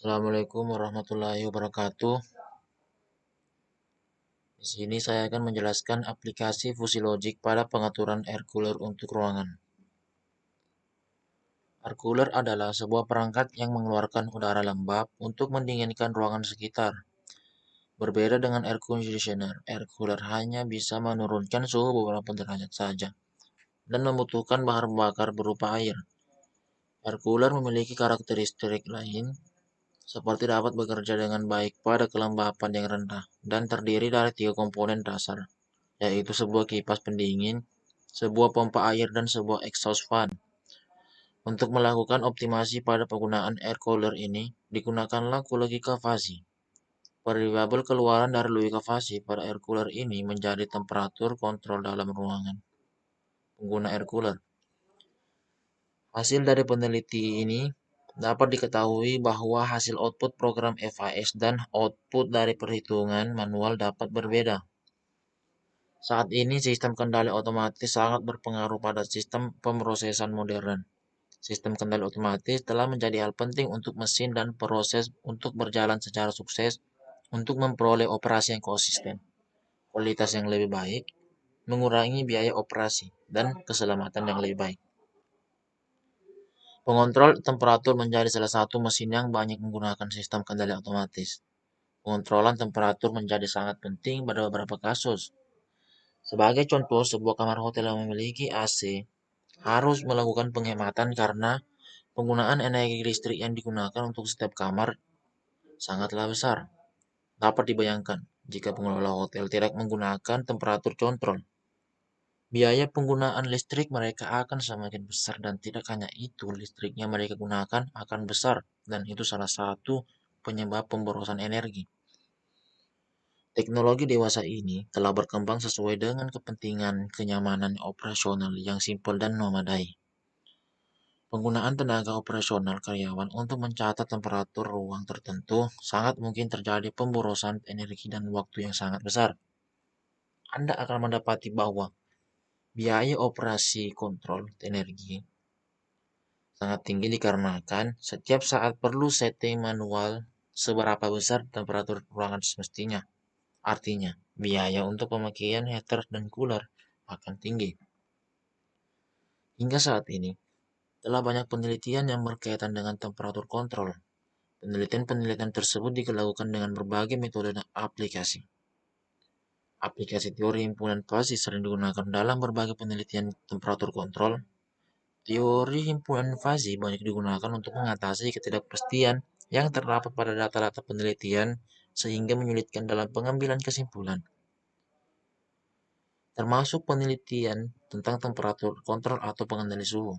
Assalamualaikum warahmatullahi wabarakatuh. Di sini saya akan menjelaskan aplikasi Fusilogik pada pengaturan air cooler untuk ruangan. Air cooler adalah sebuah perangkat yang mengeluarkan udara lembab untuk mendinginkan ruangan sekitar. Berbeda dengan air cooler hanya bisa menurunkan suhu beberapa derajat saja dan membutuhkan bahan bakar berupa air. Air cooler memiliki karakteristik lain seperti dapat bekerja dengan baik pada kelembapan yang rendah dan terdiri dari tiga komponen dasar, yaitu sebuah kipas pendingin, sebuah pompa air, dan sebuah exhaust fan. Untuk melakukan optimasi pada penggunaan air cooler ini, digunakanlah logika fasi. Variabel keluaran dari logika fasi pada air cooler ini menjadi temperatur kontrol dalam ruangan pengguna air cooler. Hasil dari peneliti ini dapat diketahui bahwa hasil output program FAS dan output dari perhitungan manual dapat berbeda. Saat ini sistem kendali otomatis sangat berpengaruh pada sistem pemrosesan modern. Sistem kendali otomatis telah menjadi hal penting untuk mesin dan proses untuk berjalan secara sukses untuk memperoleh operasi yang konsisten, kualitas yang lebih baik, mengurangi biaya operasi, dan keselamatan yang lebih baik. Pengontrol temperatur menjadi salah satu mesin yang banyak menggunakan sistem kendali otomatis. Pengontrolan temperatur menjadi sangat penting pada beberapa kasus. Sebagai contoh, sebuah kamar hotel yang memiliki AC harus melakukan penghematan karena penggunaan energi listrik yang digunakan untuk setiap kamar sangatlah besar. Dapat dibayangkan jika pengelola hotel tidak menggunakan temperatur kontrol. Biaya penggunaan listrik mereka akan semakin besar dan tidak hanya itu, listriknya mereka gunakan akan besar dan itu salah satu penyebab pemborosan energi. Teknologi dewasa ini telah berkembang sesuai dengan kepentingan kenyamanan operasional yang simpel dan memadai. Penggunaan tenaga operasional karyawan untuk mencatat temperatur ruang tertentu sangat mungkin terjadi pemborosan energi dan waktu yang sangat besar. Anda akan mendapati bahwa biaya operasi kontrol energi sangat tinggi dikarenakan setiap saat perlu setting manual seberapa besar temperatur ruangan semestinya. Artinya, biaya untuk pemakaian heater dan cooler akan tinggi. Hingga saat ini, telah banyak penelitian yang berkaitan dengan temperatur kontrol. Penelitian-penelitian tersebut dilakukan dengan berbagai metode dan aplikasi. Aplikasi teori himpunan fasi sering digunakan dalam berbagai penelitian temperatur kontrol. Teori himpunan fasi banyak digunakan untuk mengatasi ketidakpastian yang terdapat pada data-data penelitian sehingga menyulitkan dalam pengambilan kesimpulan, termasuk penelitian tentang temperatur kontrol atau pengendali suhu.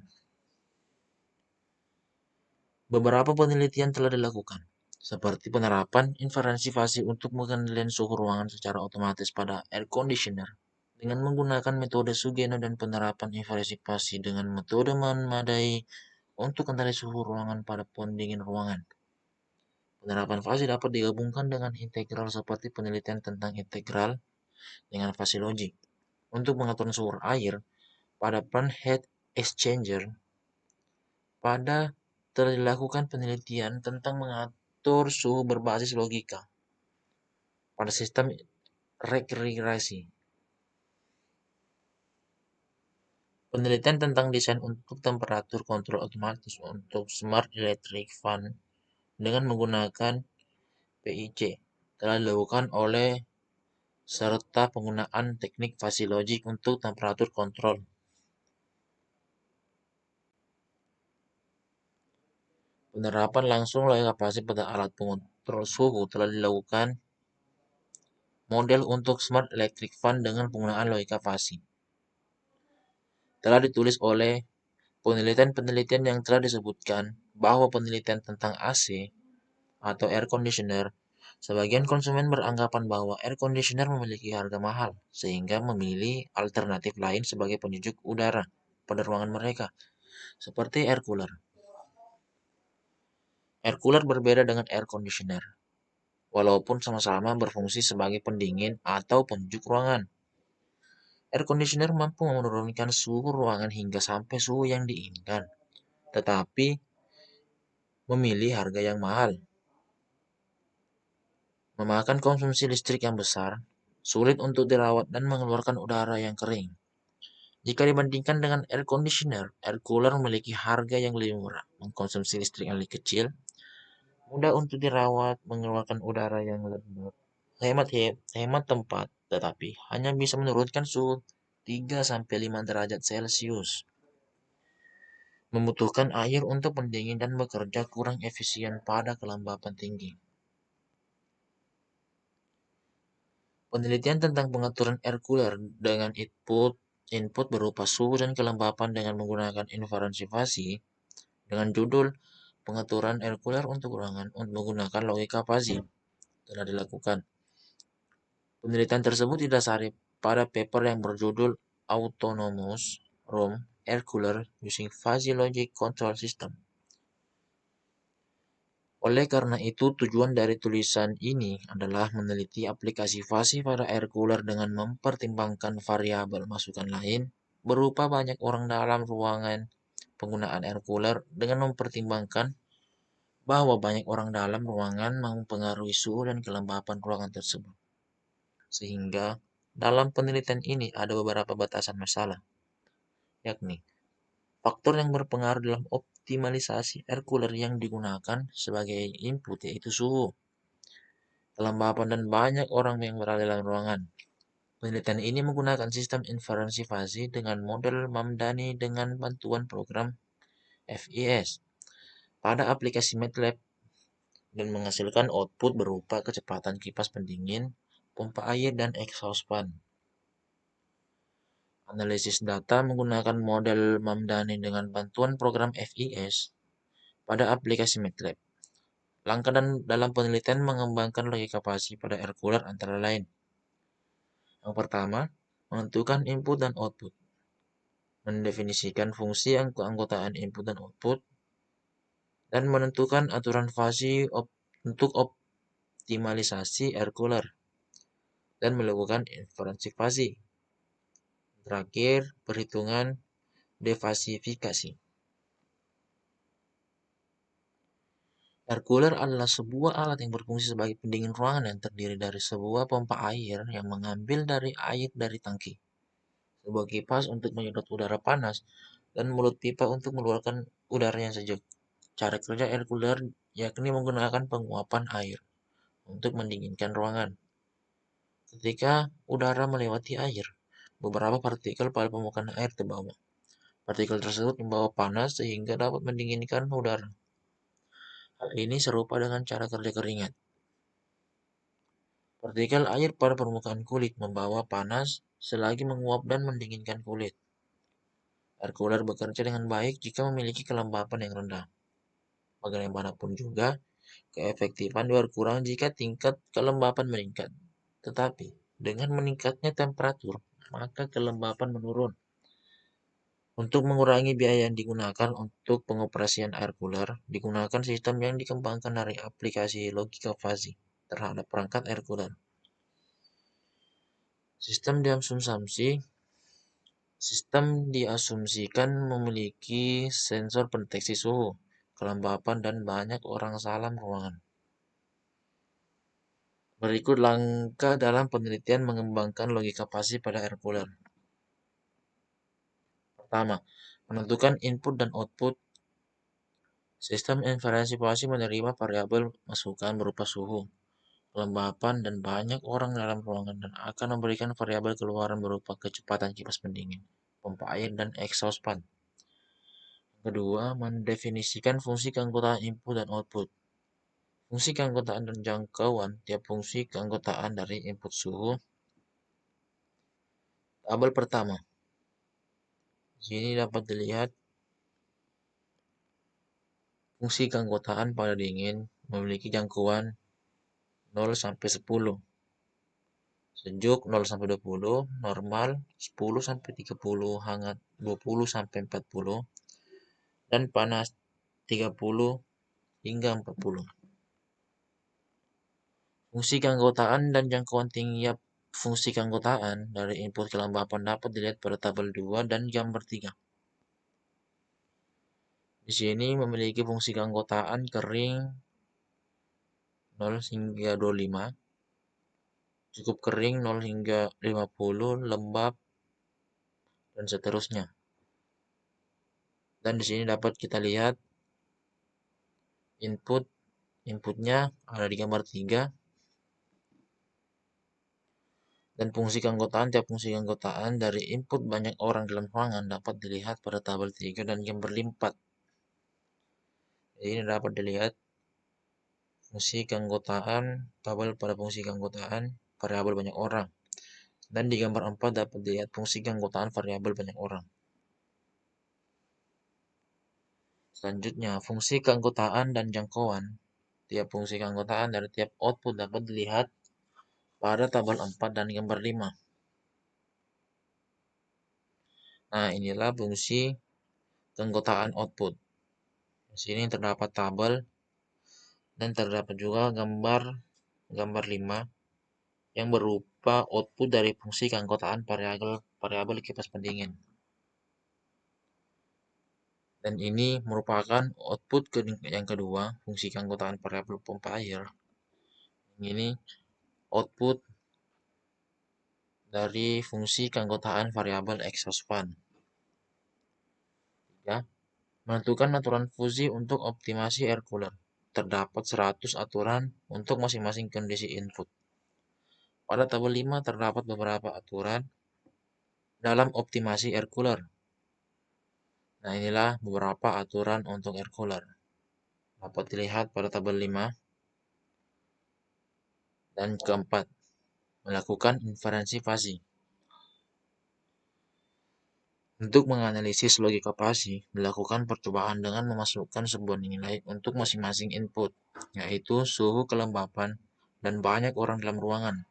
Beberapa penelitian telah dilakukan, seperti penerapan inferensi fasi untuk pengendalian suhu ruangan secara otomatis pada air conditioner dengan menggunakan metode Sugeno dan penerapan inferensi fasi dengan metode memadai untuk kendali suhu ruangan pada pendingin ruangan. Penerapan fasi dapat digabungkan dengan integral seperti penelitian tentang integral dengan fasi logik untuk mengatur suhu air pada pan heat exchanger. Pada telah dilakukan penelitian tentang mengatur suhu berbasis logika pada sistem refrigerasi. Penelitian tentang desain untuk temperatur kontrol otomatis untuk smart electric fan dengan menggunakan PIC telah dilakukan oleh serta penggunaan teknik fasi logik untuk temperatur kontrol. Penerapan langsung logika fasi pada alat pengontrol suhu telah dilakukan model untuk smart electric fan dengan penggunaan logika fasi. Telah ditulis oleh penelitian-penelitian yang telah disebutkan bahwa penelitian tentang AC atau air conditioner, sebagian konsumen beranggapan bahwa air conditioner memiliki harga mahal sehingga memilih alternatif lain sebagai penyejuk udara pada ruangan mereka, seperti air cooler. Air cooler berbeda dengan air conditioner, walaupun sama-sama berfungsi sebagai pendingin atau penyejuk ruangan. Air conditioner mampu menurunkan suhu ruangan hingga sampai suhu yang diinginkan, tetapi memilih harga yang mahal. memakan konsumsi listrik yang besar, sulit untuk dirawat dan mengeluarkan udara yang kering. Jika dibandingkan dengan air conditioner, air cooler memiliki harga yang lebih murah, mengkonsumsi listrik yang lebih kecil, mudah untuk dirawat, mengeluarkan udara yang lembab, hemat tempat, tetapi hanya bisa menurunkan suhu 3-5 derajat Celcius. Membutuhkan air untuk pendingin dan bekerja kurang efisien pada kelembapan tinggi. Penelitian tentang pengaturan air cooler dengan input berupa suhu dan kelembapan dengan menggunakan inferensi fuzzy dengan judul Pengaturan Air Cooler untuk Ruangan menggunakan logika fuzzy telah dilakukan. Penelitian tersebut didasari pada paper yang berjudul Autonomous Room Air Cooler Using Fuzzy Logic Control System. Oleh karena itu, tujuan dari tulisan ini adalah meneliti aplikasi fuzzy pada air cooler dengan mempertimbangkan variabel masukan lain, berupa banyak orang dalam ruangan penggunaan air cooler dengan mempertimbangkan bahwa banyak orang dalam ruangan mempengaruhi suhu dan kelembapan ruangan tersebut. Sehingga dalam penelitian ini ada beberapa batasan masalah, yakni faktor yang berpengaruh dalam optimalisasi air cooler yang digunakan sebagai input yaitu suhu, kelembapan, dan banyak orang yang berada dalam ruangan. Penelitian ini menggunakan sistem inferensi fuzzy dengan model Mamdani dengan bantuan program FES pada aplikasi MATLAB dan menghasilkan output berupa kecepatan kipas pendingin, pompa air, dan exhaust fan. Analisis data menggunakan model Mamdani dengan bantuan program FES pada aplikasi MATLAB. Langkah dalam penelitian mengembangkan logika fuzzy pada air cooler antara lain. Yang pertama, menentukan input dan output. Mendefinisikan fungsi keanggotaan input dan output, dan menentukan aturan fuzzy untuk optimalisasi air cooler, dan melakukan inferensi fuzzy. Terakhir, perhitungan defasifikasi. Air cooler adalah sebuah alat yang berfungsi sebagai pendingin ruangan yang terdiri dari sebuah pompa air yang mengambil dari air dari tangki, sebuah kipas untuk menyedot udara panas, dan mulut pipa untuk mengeluarkan udara yang sejuk. Cara kerja air cooler yakni menggunakan penguapan air untuk mendinginkan ruangan. Ketika udara melewati air, beberapa partikel pada permukaan air terbawa. Partikel tersebut membawa panas sehingga dapat mendinginkan udara. Hal ini serupa dengan cara kerja keringat. Partikel air pada permukaan kulit membawa panas selagi menguap dan mendinginkan kulit. Air cooler bekerja dengan baik jika memiliki kelembapan yang rendah. Bagaimanapun juga, keefektifan berkurang jika tingkat kelembapan meningkat. Tetapi, dengan meningkatnya temperatur, maka kelembapan menurun. Untuk mengurangi biaya yang digunakan untuk pengoperasian air cooler, digunakan sistem yang dikembangkan dari aplikasi logika fuzzy terhadap perangkat air cooler. Sistem diasumsikan memiliki sensor pendeteksi suhu, kelembapan, dan banyak orang dalam ruangan. Berikut langkah dalam penelitian mengembangkan logika fuzzy pada air cooler. Pertama, menentukan input dan output. Sistem inferensi fuzzy menerima variabel masukan berupa suhu, kelembapan, dan banyak orang dalam ruangan dan akan memberikan variabel keluaran berupa kecepatan kipas pendingin, pompa air, dan exhaust fan. Kedua, mendefinisikan fungsi keanggotaan input dan output. Fungsi keanggotaan dan jangkauan tiap fungsi keanggotaan dari input suhu. Tabel pertama. Di sini dapat dilihat fungsi keanggotaan pada dingin memiliki jangkauan 0-10. Sejuk 0-20, normal 10-30, hangat 20-40, dan panas 30 hingga 40. Fungsi keanggotaan dan jangkauan tiap fungsi keanggotaan dari input kelembapan dapat dilihat pada tabel 2 dan gambar 3. Di sini memiliki fungsi keanggotaan kering 0 hingga 25, cukup kering 0 hingga 50, lembab, dan seterusnya. Dan di sini dapat kita lihat inputnya ada di gambar 3, dan fungsi keanggotaan. Tiap fungsi keanggotaan dari input banyak orang dalam ruangan dapat dilihat pada tabel 3 dan gambar 4. Jadi ini dapat dilihat fungsi keanggotaan, tabel pada fungsi keanggotaan variabel banyak orang. Dan di gambar 4 dapat dilihat fungsi keanggotaan variabel banyak orang. Selanjutnya, fungsi keanggotaan dan jangkauan. Tiap fungsi keanggotaan dari tiap output dapat dilihat pada tabel 4 dan gambar 5. Nah, inilah fungsi keanggotaan output. Di sini terdapat tabel dan terdapat juga gambar 5 yang berupa output dari fungsi keanggotaan variabel kipas pendingin. Dan ini merupakan output yang kedua, fungsi keanggotaan variabel pompa air. Ini output dari fungsi keanggotaan variabel exhaust fan. Ya, menentukan aturan fungsi untuk optimasi air cooler. Terdapat 100 aturan untuk masing-masing kondisi input. Pada tabel 5 terdapat beberapa aturan dalam optimasi air cooler. Nah, inilah beberapa aturan untuk air cooler. Dapat dilihat pada tabel 5. Dan keempat, melakukan inferensi fasi. Untuk menganalisis logika fasi, dilakukan percobaan dengan memasukkan sebuah nilai untuk masing-masing input, yaitu suhu, kelembapan, dan banyak orang dalam ruangan.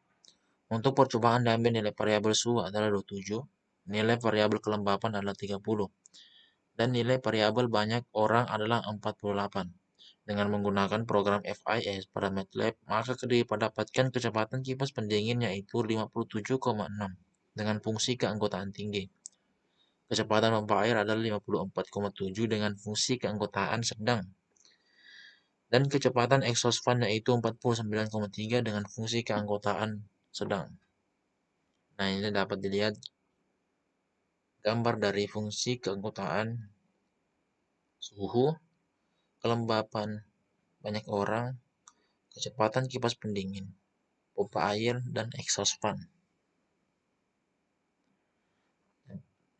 Untuk percobaan diambil nilai variabel suhu adalah 27, nilai variabel kelembapan adalah 30, dan nilai variabel banyak orang adalah 48. Dengan menggunakan program FIS pada MATLAB, maka didapatkan kecepatan kipas pendingin yaitu 57,6 dengan fungsi keanggotaan tinggi. Kecepatan pompa air adalah 54,7 dengan fungsi keanggotaan sedang. Dan kecepatan exhaust fan yaitu 49,3 dengan fungsi keanggotaan sedang. Nah, ini dapat dilihat gambar dari fungsi keanggotaan suhu, kelembapan banyak orang, kecepatan kipas pendingin, pompa air, dan exhaust fan.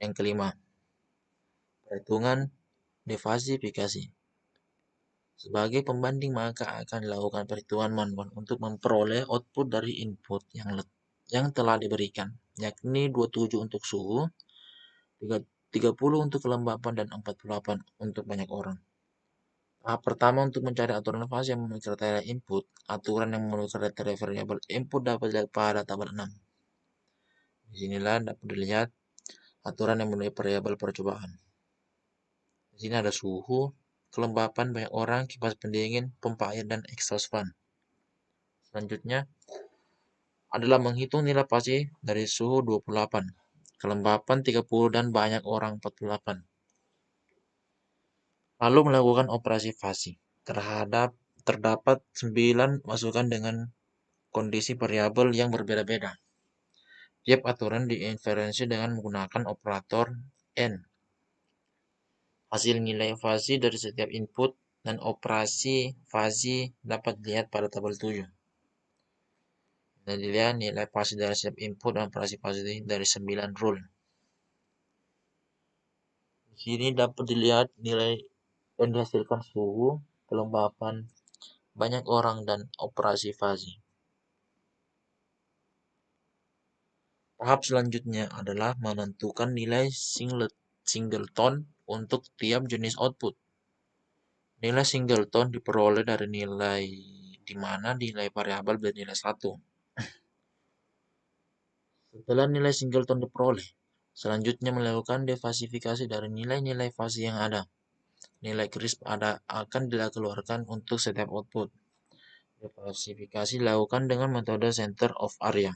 Yang kelima, perhitungan defasifikasi. Sebagai pembanding, maka akan dilakukan perhitungan manual untuk memperoleh output dari input yang telah diberikan, yakni 27 untuk suhu, 30 untuk kelembapan, dan 48 untuk banyak orang. Tahap pertama untuk mencari aturan fase yang memenuhi kriteria input. Aturan yang memenuhi kriteria variabel input dapat dilihat pada tabel 6. Disinilah dapat dilihat aturan yang memenuhi variabel percobaan. Di sini ada suhu, kelembapan banyak orang, kipas pendingin, pompa air, dan exhaust fan. Selanjutnya adalah menghitung nilai fase dari suhu 28, kelembapan 30, dan banyak orang 48. Lalu melakukan operasi fase. Terdapat 9 masukan dengan kondisi variabel yang berbeda-beda. Tiap aturan diinferensi dengan menggunakan operator N. Hasil nilai fase dari setiap input dan operasi fase dapat dilihat pada tabel 7. Dan dilihat nilai fase dari setiap input dan operasi fase dari 9 rule. Di sini dapat dilihat nilai yang dihasilkan suhu, kelembapan, banyak orang, dan operasi fase. Tahap selanjutnya adalah menentukan nilai singleton untuk tiap jenis output. Nilai singleton diperoleh dari nilai di mana nilai variabel bernilai 1. Setelah nilai singleton diperoleh, selanjutnya melakukan defasifikasi dari nilai-nilai fase yang ada. Nilai crisp akan dikeluarkan untuk setiap output. Defasifikasi dilakukan dengan metode center of area.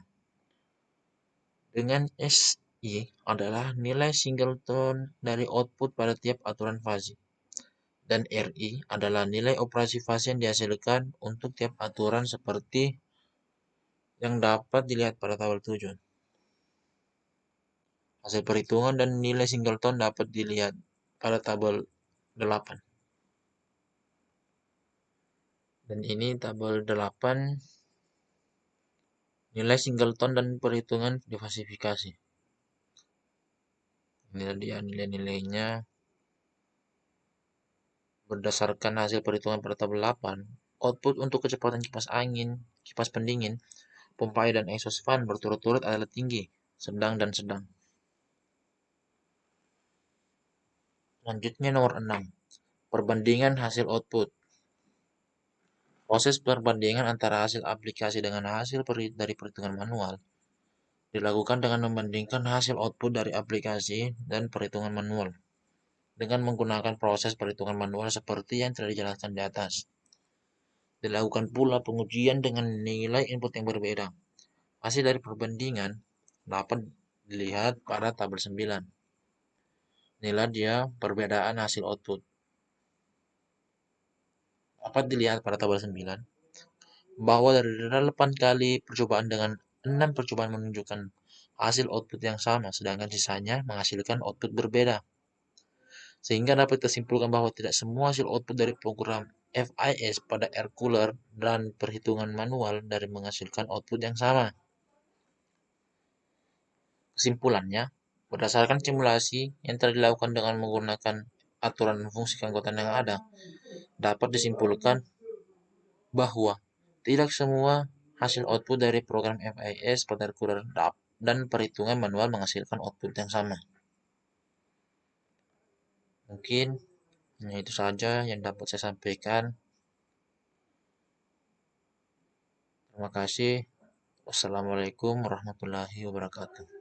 Dengan SI adalah nilai singleton dari output pada tiap aturan fase. Dan RI adalah nilai operasi fase yang dihasilkan untuk tiap aturan seperti yang dapat dilihat pada tabel 7. Hasil perhitungan dan nilai singleton dapat dilihat pada tabel 8. Dan ini tabel 8, nilai singleton dan perhitungan diversifikasi. Ini dia nilai-nilainya berdasarkan hasil perhitungan pada tabel 8. Output untuk kecepatan kipas angin, kipas pendingin, pompa air dan exhaust fan berturut-turut adalah tinggi, sedang, dan sedang. Selanjutnya nomor 6. Perbandingan hasil output. Proses perbandingan antara hasil aplikasi dengan hasil dari perhitungan manual dilakukan dengan membandingkan hasil output dari aplikasi dan perhitungan manual dengan menggunakan proses perhitungan manual seperti yang telah dijelaskan di atas. Dilakukan pula pengujian dengan nilai input yang berbeda. Hasil dari perbandingan dapat dilihat pada tabel 9. Nilai dia perbedaan hasil output. Dapat dilihat pada tabel 9 bahwa dari 8 kali percobaan dengan 6 percobaan menunjukkan hasil output yang sama, sedangkan sisanya menghasilkan output berbeda. Sehingga dapat disimpulkan bahwa tidak semua hasil output dari program FIS pada air cooler dan perhitungan manual dari menghasilkan output yang sama. Kesimpulannya, berdasarkan simulasi yang telah dilakukan dengan menggunakan aturan fungsi keanggotaan yang ada, dapat disimpulkan bahwa tidak semua hasil output dari program FIS pada air cooler dan perhitungan manual menghasilkan output yang sama. Mungkin hanya itu saja yang dapat saya sampaikan. Terima kasih. Wassalamualaikum warahmatullahi wabarakatuh.